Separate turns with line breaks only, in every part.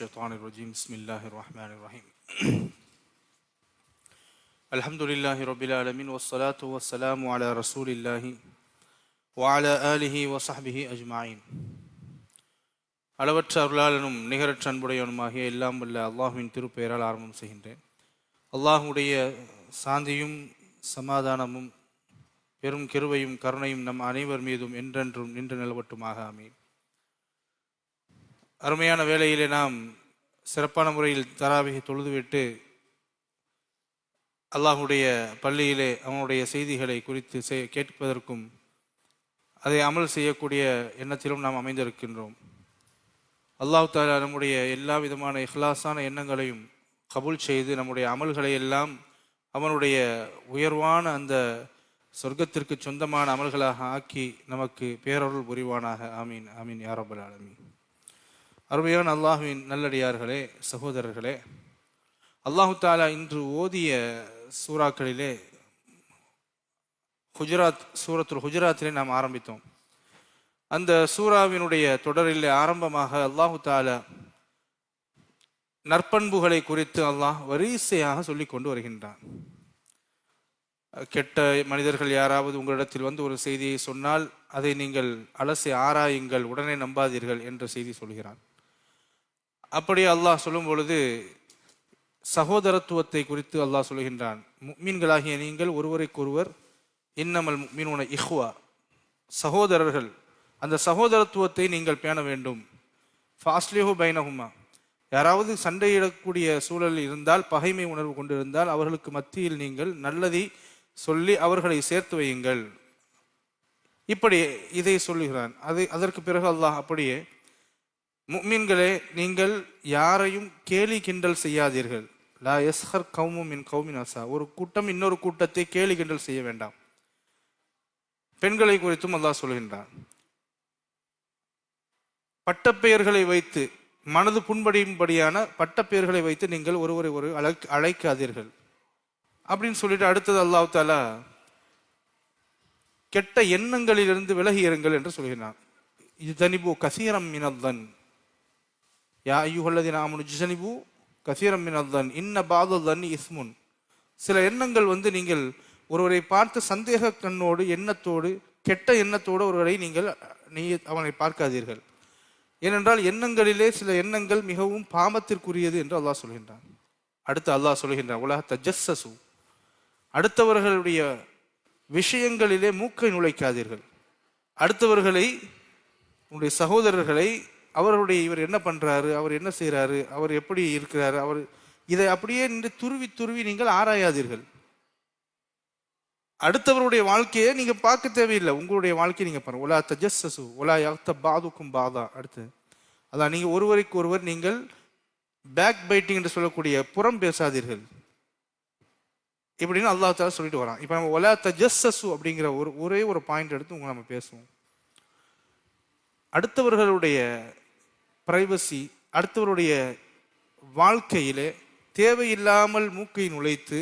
الشيطان الرجيم بسم الله الرحمن الرحيم الحمد لله رب العالمين والصلاة والسلام على رسول الله وعلى آله وصحبه أجمعين. அளவற்ற அருளாளனும் நிகரற்ற அன்புடையவனுமாகிய எல்லாம் வல்ல அல்லாஹுவின் திருப்பெயரால் ஆரம்பம் செய்கின்றேன். அல்லாஹுடைய சாந்தியும் சமாதானமும் பெரும் கிருபையும் கருணையும் நம் அனைவர் மீதும் என்றென்றும் நின்று நிலவட்டுமாக. ஆமீன். அருமையான வேளையிலே நாம் சிறப்பான முறையில் தராவிகை தொழுதுவிட்டு அல்லாஹுடைய பள்ளியிலே அவனுடைய செய்திகளை குறித்து கேட்பதற்கும் அதை அமல் செய்யக்கூடிய எண்ணத்திலும் நாம் அமைந்திருக்கின்றோம். அல்லாஹ் தஆலா நம்முடைய எல்லா விதமான இஹ்லாஸான எண்ணங்களையும் கபூல் செய்து நம்முடைய அமல்களை எல்லாம் அவனுடைய உயர்வான அந்த சொர்க்கத்திற்கு சொந்தமான அமல்களாக ஆக்கி நமக்கு பேரருள் புரிவானாக. ஆமீன் ஆமீன் யா ரப்பல் ஆலமீன். அருமையான அல்லாஹுவின் நல்லடியார்களே, சகோதரர்களே, அல்லாஹு தஆலா இன்று ஓதிய சூறாக்களிலே சூரத்துல் ஹுஜராத்திலே நாம் ஆரம்பித்தோம். அந்த சூறாவினுடைய தொடரிலே ஆரம்பமாக அல்லாஹு தஆலா நற்பண்புகளை குறித்து அல்லாஹ் வரிசையாக சொல்லி கொண்டு வருகின்றான். கெட்ட மனிதர்கள் யாராவது உங்களிடத்தில் வந்து ஒரு செய்தியை சொன்னால் அதை நீங்கள் அலசி ஆராயுங்கள், உடனே நம்பாதீர்கள் என்ற செய்தி சொல்கிறான். அப்படி அல்லாஹ் சொல்லும் பொழுது சகோதரத்துவத்தை குறித்து அல்லாஹ் சொல்கின்றான். முஃமின்களாகிய நீங்கள் ஒருவரைக்கொருவர் இன்னமல் முஃமினூன இஹ்வா, சகோதரர்கள், அந்த சகோதரத்துவத்தை நீங்கள் பேண வேண்டும். ஃபாஸ்லிஹு பைனஹுமா, யாராவது சண்டையிடக்கூடிய சூழல் இருந்தால், பகைமை உணர்வு கொண்டிருந்தால் அவர்களுக்கு மத்தியில் நீங்கள் நல்லதை சொல்லி அவர்களை சேர்த்து வையுங்கள். இப்படி இதை சொல்லுகிறான். அதற்கு பிறகு அல்லாஹ் அப்படியே முஃமின்களே, நீங்கள் யாரையும் கேலி கிண்டல் செய்யாதீர்கள். லா யஸ்ஹர் கௌமும் மின் கௌமின் அஸா, ஒரு கூட்டம் இன்னொரு கூட்டத்தை கேலி கிண்டல் செய்ய வேண்டாம். பெண்களை குறித்தும் அல்லாஹ் சொல்கின்றான். பட்டப்பெயர்களை வைத்து, மனது புண்படியும்படியான பட்டப்பெயர்களை வைத்து நீங்கள் ஒருவரை ஒரு அழைக்காதீர்கள் அப்படின்னு சொல்லிட்டு அடுத்தது அல்லாஹ் தஆலா கெட்ட எண்ணங்களிலிருந்து விலகி இருங்கள் என்று சொல்கிறான். இஜ்தனிபு கஸீரம் மினல்-ظن யா அய்யுஹல்லதீன ஆமனு இஜ்தனிபு கஸீரம் மினல்-ظن இன்ன பஅத-ظن இஸ்முன். சில எண்ணங்கள் நீங்கள் ஒருவரை பார்த்து சந்தேக கண்ணோடு, எண்ணத்தோடு, கெட்ட எண்ணத்தோடு ஒருவரை அவனை பார்க்காதீர்கள். ஏனென்றால் எண்ணங்களிலே சில எண்ணங்கள் மிகவும் பாவத்திற்குரியது என்று அல்லாஹ் சொல்கின்றான். அடுத்து அல்லாஹ் சொல்கின்றான், வலா தஜஸ்ஸசு, அடுத்தவர்களுடைய விஷயங்களிலே மூக்கை நுழைக்காதீர்கள். அடுத்தவர்களை, உங்களுடைய சகோதரர்களை, இவர் என்ன பண்றாரு, அவர் என்ன செய்யறாரு, அவர் எப்படி இருக்கிறாரு, இதை அப்படியே நின்று துருவி துருவி நீங்கள் ஆராயாதீர்கள். அடுத்தவருடைய வாழ்க்கையை நீங்க பார்க்க தேவையில்லை, உங்களுடைய வாழ்க்கையை நீங்க பாருங்க. ஒலா தஜஸ்ஸசு ஒலா யக்தப் பாதுக்கும் பாதா. அடுத்து அதான், நீங்க ஒருவருக்கு ஒருவர் நீங்கள் பேக் பைட்டிங் என்று சொல்லக்கூடிய புறம் பேசாதீர்கள் இப்படின்னு அல்லாஹ் தஆலா சொல்லிட்டு வரான். இப்போ நம்ம ஒலா தஜஸ்ஸசு அப்படிங்கிற ஒரே ஒரு பாயிண்ட் எடுத்து நம்ம பேசுவோம். அடுத்தவர்களுடைய பிரைவசி, அடுத்தவருடைய வாழ்க்கையிலே தேவையில்லாமல் மூக்கை நுழைத்து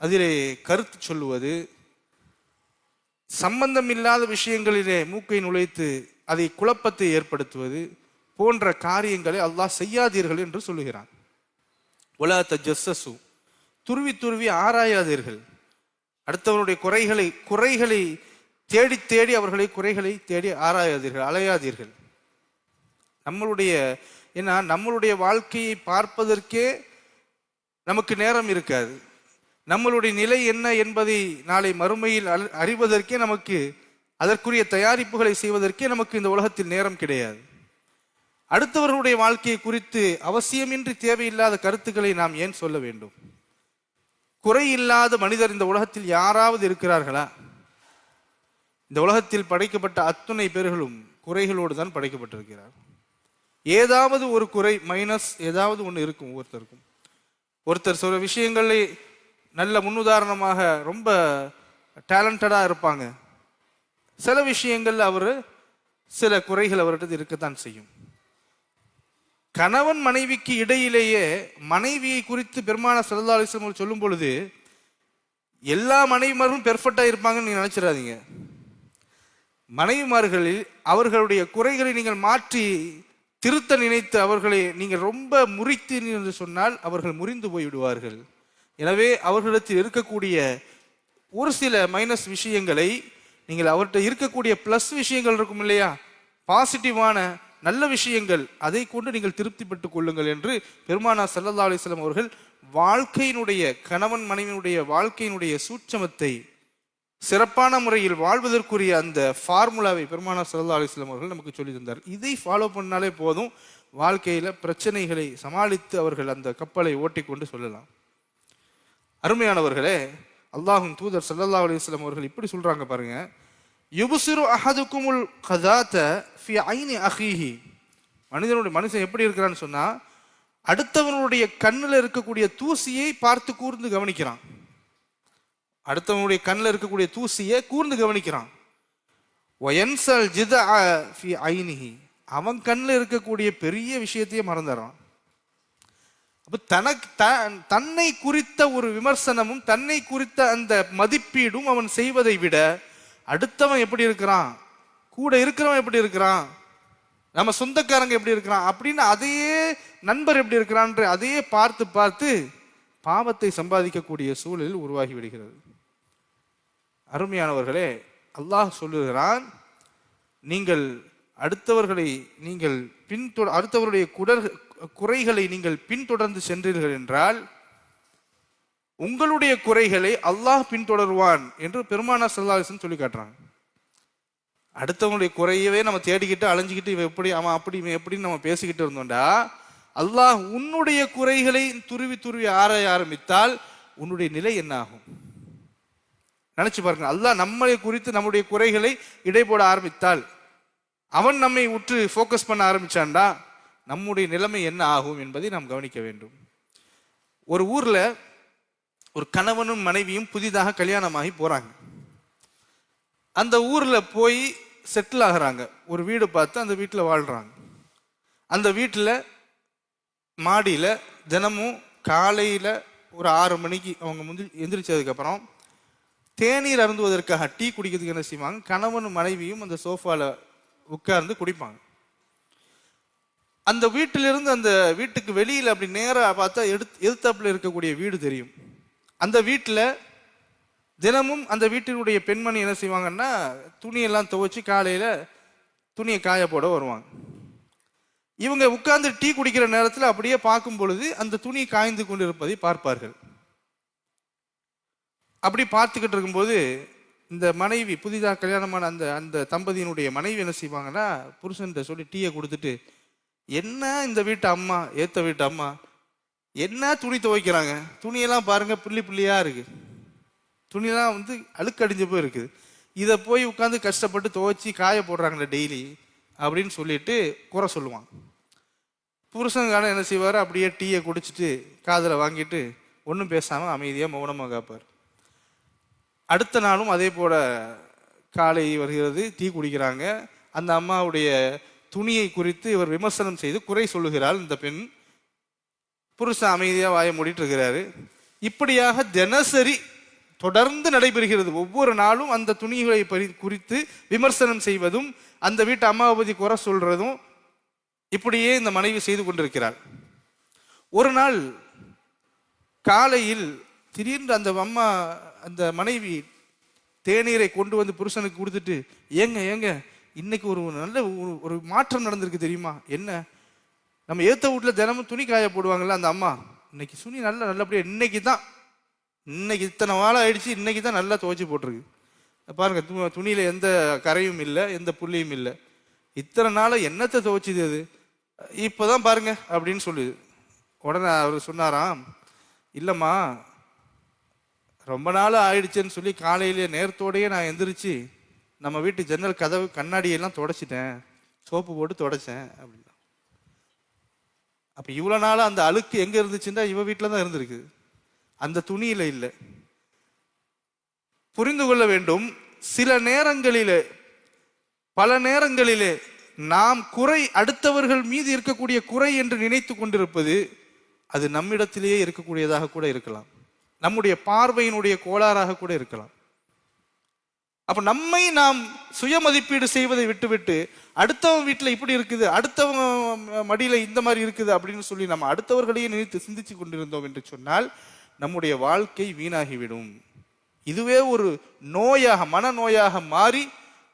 அதிலே கருத்து சொல்லுவது, சம்பந்தம் இல்லாத விஷயங்களிலே மூக்கை நுழைத்து அதை குழப்பத்தை ஏற்படுத்துவது போன்ற காரியங்களை அல்லாஹ் செய்யாதீர்கள் என்று சொல்லுகிறான். வலா தஜஸ்ஸசு, துருவி துருவி ஆராயாதீர்கள். அடுத்தவருடைய குறைகளை தேடி தேடி அவர்களை குறைகளை தேடி ஆராயாதீர்கள், அலையாதீர்கள். நம்மளுடைய வாழ்க்கையை பார்ப்பதற்கே நமக்கு நேரம் இருக்காது. நம்மளுடைய நிலை என்ன என்பதை நாளை மறுமையில் அறிவதற்கே நமக்கு, அதற்குரிய தயாரிப்புகளை செய்வதற்கே நமக்கு இந்த உலகத்தில் நேரம் கிடையாது. அடுத்தவர்களுடைய வாழ்க்கையை குறித்து அவசியமின்றி தேவையில்லாத கருத்துக்களை நாம் ஏன் சொல்ல வேண்டும்? குறையில்லாத மனிதர் இந்த உலகத்தில் யாராவது இருக்கிறார்களா? இந்த உலகத்தில் படைக்கப்பட்ட அத்துணை பேர்களும் குறைகளோடு தான் படைக்கப்பட்டிருக்கிறார். ஏதாவது ஒரு குறை, மைனஸ் ஏதாவது ஒன்று இருக்கும் ஒவ்வொருத்தருக்கும். ஒருத்தர் சில விஷயங்களை நல்ல முன்னுதாரணமாக ரொம்ப டேலண்டடா இருப்பாங்க. சில விஷயங்கள்ல சில குறைகள் அவர்கிட்ட இருக்கத்தான் செய்யும். கணவன் மனைவிக்கு இடையிலேயே மனைவியை குறித்து பெருமானார் ஸல்லல்லாஹு அலைஹி வஸல்லம் சொல்லும் பொழுது எல்லா மனைவிமார்களும் பெர்ஃபெக்டா இருப்பாங்கன்னு நீங்க நினைச்சிடாதீங்க. மனைவிமார்களில் அவர்களுடைய குறைகளை நீங்கள் மாற்றி திருத்த நினைத்து அவர்களை நீங்கள் ரொம்ப முறித்தீர்கள் என்று சொன்னால் அவர்கள் முறிந்து போய் விடுவார்கள். எனவே அவர்களிடத்தில் இருக்கக்கூடிய ஒரு சில மைனஸ் விஷயங்களை நீங்கள் அவர்கிட்ட இருக்கக்கூடிய பிளஸ் விஷயங்கள் இருக்கும் இல்லையா, பாசிட்டிவான நல்ல விஷயங்கள், அதை கொண்டு நீங்கள் திருப்தி பெற்றுக் கொள்ளுங்கள் என்று பெருமானார் ஸல்லல்லாஹு அலைஹி வஸல்லம் அவர்கள் வாழ்க்கையினுடைய, கணவன் மனைவியினுடைய வாழ்க்கையினுடைய சூட்சமத்தை, சிறப்பான முறையில் வாழ்வதற்குரிய அந்த ஃபார்முலாவை பெருமானார் ஸல்லல்லாஹு அலைஹி வஸல்லம் அவர்கள் நமக்கு சொல்லி தந்தார். இதை ஃபாலோ பண்ணாலே போதும், வாழ்க்கையில பிரச்சனைகளை சமாளித்து அவர்கள் அந்த கப்பலை ஓட்டிக்கொண்டு சொல்லலாம். அருமையானவர்களே, அல்லாஹ்வின் தூதர் ஸல்லல்லாஹு அலைஹி வஸல்லம் அவர்கள் இப்படி சொல்றாங்க பாருங்க, யுப்சிரு அஹதுகுமுல் கதாத ஃபி ஐனி அஹீஹி. மனுஷன் எப்படி இருக்கிறான்னு சொன்னா, அடுத்தவனுடைய கண்ணில் இருக்கக்கூடிய தூசியை பார்த்து கூர்ந்து கவனிக்கிறான். அடுத்தவனுடைய கண்ணில் இருக்கக்கூடிய தூசியை கூர்ந்து கவனிக்கிறான். வயன்சல் ஜிதஅ ஃபி ஐனிஹி, அவன் கண்ணில் இருக்கக்கூடிய பெரிய விஷயத்தையே மறந்துடுறான். அப்ப தன்னை குறித்த ஒரு விமர்சனமும் தன்னை குறித்த அந்த மதிப்பீடும் அவன் செய்வதை விட அடுத்தவன் எப்படி இருக்கிறான், கூட இருக்கிறவன் எப்படி இருக்கிறான், நம்ம சொந்தக்காரங்க எப்படி இருக்கிறான் அப்படின்னு அதையே, நண்பர் எப்படி இருக்கிறான் அதையே பார்த்து பார்த்து பாவத்தை சம்பாதிக்கக்கூடிய சூழலில் உருவாகி விடுகிறது. அருமையானவர்களே, அல்லாஹ் சொல்லுகிறான், நீங்கள் அடுத்தவர்களை நீங்கள் அடுத்தவருடைய குறைகளை நீங்கள் பின்தொடர்ந்து சென்றீர்கள் என்றால் உங்களுடைய குறைகளை அல்லாஹ் பின்தொடருவான் என்று பெருமானார் ஸல்லல்லாஹு அலைஹி வஸல்லம் சொல்லி காட்டுறாங்க. அடுத்தவங்களுடைய குறையவே நம்ம தேடிக்கிட்டு அலைஞ்சிக்கிட்டு இவன் எப்படி, அவன் அப்படி, இவன் எப்படின்னு நம்ம பேசிக்கிட்டு இருந்தோம்டா, அல்லாஹ் உன்னுடைய குறைகளை துருவி துருவி ஆராய ஆரம்பித்தால் உன்னுடைய நிலை என்ன ஆகும் நினைச்சு பாருங்க. அல்லாஹ் நம்மளை குறித்து நம்முடைய குறைகளை இடை போட ஆரம்பித்தால், அவன் நம்மை உற்று ஃபோக்கஸ் பண்ண ஆரம்பிச்சான்டா, நம்முடைய நிலைமை என்ன ஆகும் என்பதை நாம் கவனிக்க வேண்டும். ஒரு ஊர்ல ஒரு கணவனும் மனைவியும் புதிதாக கல்யாணமாகி போறாங்க. அந்த ஊர்ல போய் செட்டில் ஆகுறாங்க. ஒரு வீடு பார்த்து அந்த வீட்டில் வாழ்றாங்க. அந்த வீட்டில் மாடியில் தினமும் காலையில் ஒரு 6 மணிக்கு அவங்க எந்திரிச்சதுக்கப்புறம் தேநீர் அருந்துவதற்காக டீ குடிக்கிறதுக்கு என்ன செய்வாங்க, கணவனும் மனைவியும் அந்த சோஃபாவில் உட்கார்ந்து குடிப்பாங்க. அந்த வீட்டிலிருந்து அந்த வீட்டுக்கு வெளியில் அப்படி நேராக பார்த்தா எதிர்த்தாப்புல இருக்கக்கூடிய வீடு தெரியும். அந்த வீட்டில் தினமும் அந்த வீட்டினுடைய பெண்மணி என்ன செய்வாங்கன்னா, துணியெல்லாம் துவைச்சி காலையில் துணியை காய போட வருவாங்க. இவங்க உட்கார்ந்து டீ குடிக்கிற நேரத்தில் அப்படியே பார்க்கும் பொழுது அந்த துணி காய்ந்து கொண்டு இருப்பதை பார்ப்பார்கள். அப்படி பார்த்துக்கிட்டு இருக்கும்போது இந்த மனைவி, புதிதாக கல்யாணமான அந்த அந்த தம்பதியினுடைய மனைவி என்ன செய்வாங்கன்னா, புருஷன்கிட்ட சொல்லி டீயை கொடுத்துட்டு, என்ன இந்த வீட்டு அம்மா, ஏத்த வீட்டு அம்மா என்ன துணி துவைக்கிறாங்க, துணியெல்லாம் பாருங்க புள்ளி புள்ளியா இருக்கு, துணியெல்லாம் அழுக்கடிஞ்சு போய் இருக்குது, இதை போய் உட்காந்து கஷ்டப்பட்டு துவைச்சி காய போடுறாங்களே டெய்லி அப்படின்னு சொல்லிட்டு குறை சொல்லுவான். புருஷன்கான என்ன செய்வார், அப்படியே டீயை குடிச்சிட்டு காதில் வாங்கிட்டு ஒன்றும் பேசாமல் அமைதியாக மௌனமாக காப்பார். அடுத்த நாளும் அதே போல காலை வருகிறது, டீ குடிக்கிறாங்க. அந்த அம்மாவுடைய துணியை குறித்து இவர் விமர்சனம் செய்து குறை சொல்லுகிறாள் இந்த பெண். புருஷன் அமைதியாக வாயை மூடிட்டு இருக்கிறாரு. இப்படியாக தினசரி தொடர்ந்து நடைபெறுகிறது. ஒவ்வொரு நாளும் அந்த துணிகளை குறித்து விமர்சனம் செய்வதும் அந்த வீட்டு அம்மாவை பற்றி குறை சொல்றதும் இப்படியே இந்த மனைவி செய்து கொண்டிருக்கிறாள். ஒரு நாள் காலையில் திடீர்னு அந்த அம்மா, அந்த மனைவி தேநீரை கொண்டு வந்து புருஷனுக்கு கொடுத்துட்டு, ஏங்க ஏங்க இன்னைக்கு ஒரு நல்ல ஒரு மாற்றம் நடந்திருக்கு தெரியுமா, என்ன, நம்ம ஏத்த வீட்டில் தினமும் துணி காய போடுவாங்கல்ல அந்த அம்மா, இன்னைக்கு துணி நல்லபடியா இன்னைக்கு இத்தனை வாழை ஆயிடுச்சு, இன்னைக்கு தான் நல்லா துவைச்சி போட்டிருக்கு பாருங்க, துணியில எந்த கரையும் இல்லை, எந்த புள்ளியும் இல்லை, இத்தனை நாளை என்னத்தை துவைச்சிது அது, இப்போதான் பாருங்க அப்படின்னு சொல்லுது. உடனே அவர் சொன்னாராம், இல்லைம்மா ரொம்ப நாள் ஆயிடுச்சுன்னு சொல்லி காலையிலே நேரத்தோடையே நான் எந்திரிச்சு நம்ம வீட்டு ஜன்னல் கதவு கண்ணாடியெல்லாம் தொடச்சிட்டேன், சோப்பு போட்டு தொடச்சேன் அப்படின்னா. அப்போ இவ்வளோ நாள் அந்த அழுக்கு எங்கே இருந்துச்சுன்னா இவ வீட்டில் தான் இருந்திருக்கு, அந்த துணியில இல்லை. புரிந்து கொள்ள வேண்டும், சில நேரங்களிலே, பல நேரங்களிலே நாம் குறை, அடுத்தவர்கள் மீது இருக்கக்கூடிய குறை என்று நினைத்து கொண்டிருப்பது அது நம்மிடத்திலேயே இருக்கக்கூடியதாக கூட இருக்கலாம், நம்முடைய பார்வையினுடைய கோளாறாக கூட இருக்கலாம். அப்ப நம்மை நாம் சுய மதிப்பீடு செய்வதை விட்டுவிட்டு அடுத்தவங்க வீட்டில் இப்படி இருக்குது, அடுத்தவங்க மடியில இந்த மாதிரி இருக்குது அப்படின்னு சொல்லி நம்ம அடுத்தவர்களையே நினைத்து சிந்திச்சு கொண்டிருந்தோம் என்று சொன்னால் நம்முடைய வாழ்க்கை வீணாகிவிடும். இதுவே ஒரு நோயாக, மனநோயாக மாறி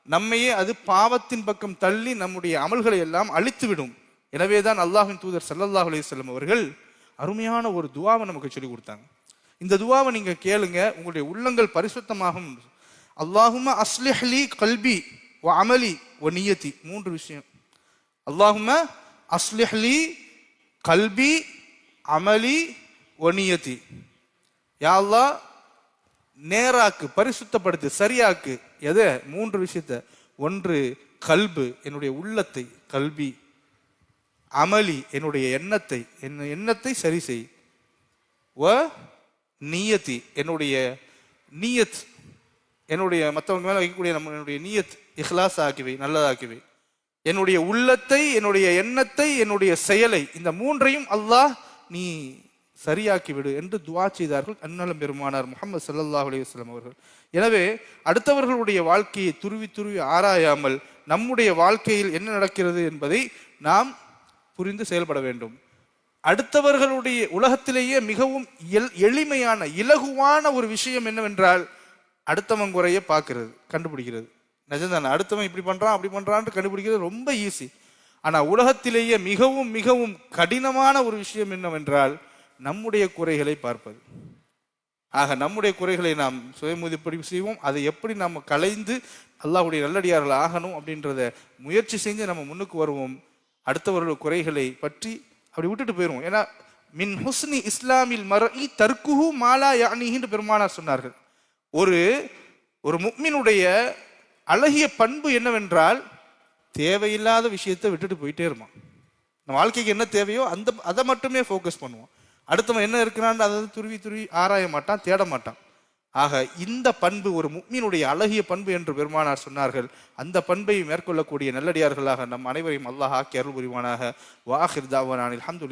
நம்மையே அது பாவத்தின் பக்கம் தள்ளி நம்முடைய அமல்களை எல்லாம் அழித்துவிடும். எனவேதான் அல்லாஹ்வின் தூதர் ஸல்லல்லாஹு அலைஹி வஸல்லம் அவர்கள் அருமையான ஒரு துஆவை நமக்கு சொல்லி கொடுத்தாங்க. இந்த துஆவை நீங்க கேளுங்க, உங்களுடைய உள்ளங்கள் பரிசுத்தமாகும். அல்லாஹும்ம அஸ்லிஹ் லி கல்பி வ அமலி வ நியதி. 3 விஷயம். அல்லாஹும்ம அஸ்லிஹ் லி கல்பி அமலி வ நியதி. யா அல்லாஹ் நேராக்கு, பரிசுத்தப்படுத்து, சரியாக்கு. எதை? 3 விஷயத்தை. 1 கல்பு, என்னுடைய உள்ளத்தை, கல்வி. அமலி, என்னுடைய எண்ணத்தை சரி செய். வ நியதி, என்னுடைய நியத், என்னுடைய மற்றவங்க மேல வைக்கக்கூடிய நம்மளுடைய நியத் இஹ்லாஸ் ஆக்கிவை, நல்லதாக்கிவை. என்னுடைய உள்ளத்தை, என்னுடைய எண்ணத்தை, என்னுடைய செயலை, இந்த 3ஐயும் அல்லாஹ் நீ சரியாக்கி விடு என்று துஆ செய்தார்கள் அன்னலம் பெருமானார் முஹம்மது ஸல்லல்லாஹு அலைஹி வஸல்லம் அவர்கள். எனவே அடுத்தவர்களுடைய வாழ்க்கையை துருவி துருவி ஆராயாமல் நம்முடைய வாழ்க்கையில் என்ன நடக்கிறது என்பதை நாம் புரிந்து செயல்பட வேண்டும். அடுத்தவர்களுடைய உலகத்திலேயே மிகவும் எளிமையான இலகுவான ஒரு விஷயம் என்னவென்றால் அடுத்தவன் குறைய பார்க்கிறது, கண்டுபிடிக்கிறது. நிஜம்தானே? அடுத்தவன் இப்படி பண்றான் அப்படி பண்றான்னு கண்டுபிடிக்கிறது ரொம்ப ஈஸி. ஆனா உலகத்திலேயே மிகவும் மிகவும் கடினமான ஒரு விஷயம் என்னவென்றால் நம்முடைய குறைகளை பார்ப்பது. ஆக நம்முடைய குறைகளை நாம் சுயமதிப்படி செய்வோம். அதை எப்படி நாம் களைந்து அல்லாஹ்வுடைய நல்லடியார்கள் ஆகணும் அப்படின்றத முயற்சி செஞ்சு நம்ம முன்னுக்கு வருவோம். அடுத்தவர்கள் குறைகளை பற்றி அப்படி விட்டுட்டு போயிடுவோம். ஏன்னா மின் ஹுஸ்னி இஸ்லாமில் மர்இ தர்க்குஹு மாலா யானிஹின்னு பெருமானார் சொன்னார்கள். ஒரு முஃமினுடைய அழகிய பண்பு என்னவென்றால் தேவையில்லாத விஷயத்தை விட்டுட்டு போயிட்டே இருப்பான். நம்ம வாழ்க்கைக்கு என்ன தேவையோ அதை மட்டுமே ஃபோக்கஸ் பண்ணுவோம். அடுத்தவன் என்ன இருக்கிறான்னு அதை துருவி துருவி ஆராய மாட்டான், தேட மாட்டான். ஆக இந்த பண்பு ஒரு முஃமினுடைய அழகிய பண்பு என்று பெருமானார் சொன்னார்கள். அந்த பண்பை மேற்கொள்ளக்கூடிய நல்லடியார்களாக நம் அனைவரையும் அல்லாஹ் ஆக்கி அருள் புரிவானாக. வ ஆகிர் தாவானா அல்ஹம்துலில்லாஹ்.